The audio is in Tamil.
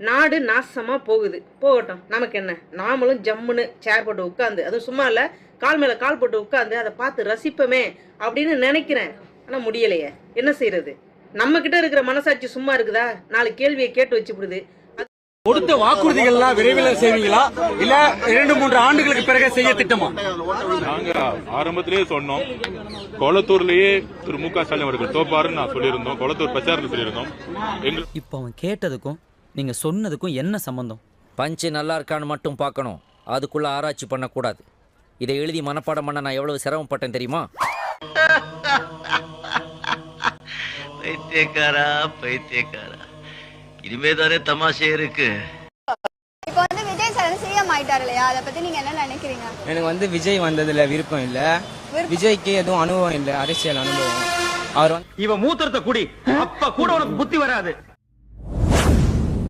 நாடு நாசமா போகுது, போகட்டும், நமக்கு என்ன. நாமளும் ஜம்முன்னு சேர் போட்டு உட்காந்து, அதுவும் சும்மா இல்ல, கால் மேல கால் போட்டு உட்காந்து அதை பார்த்து ரசிப்பமே அப்படின்னு நினைக்கிறேன். ஆனா முடியலையே, என்ன செய்யறது? நம்ம கிட்ட இருக்கிற மனசாட்சி சும்மா இருக்குதா? 4 கேள்வியை கேட்டு வச்சுப்படுது. கொடுத்த வாக்குறுதிகள்லாம் விரைவில் செய்வீங்களா இல்ல 2-3 ஆண்டுகளுக்கு பிறகு செய்ய திட்டமா? நாங்க ஆரம்பத்திலேயே சொன்னோம், கொளத்தூர்லயே திரு மு க ஸ்டாலின் அவர்கள் தோப்பாருன்னு நான் சொல்லியிருந்தோம். கொளத்தூர் பிரச்சாரத்தில் சொல்லியிருந்தோம். இப்போ அவன் கேட்டதுக்கும் நீங்க சொன்னதுக்கும் என்ன சம்பந்தம்? பஞ்சு நல்லா இருக்கான்னு மட்டும் பார்க்கணும், அதுக்குள்ள ஆராய்ச்சி பண்ணக்கூடாது. இதை எழுதி மனப்பாடம் பண்ண நான் எவ்வளவு சிரமப்பட்டேன் தெரியுமா? பைத்தியக்காரா பைத்தியக்காரா, இனிமேதானே தமாஷே இருக்கு. இப்போ விஜய் சார் சிஎம் ஆயிட்டாரு இல்லையா, அதை பத்தி நீங்க என்ன நினைக்கிறீங்க? எனக்கு விஜய் வந்ததுல விருப்பம் இல்ல. விஜய்க்கு எதுவும் அனுபவம் இல்ல, அரசியல் அனுபவம். அவர் இவன் மூத்திரத்தை குடி, அப்ப கூட உனக்கு புத்தி வராது.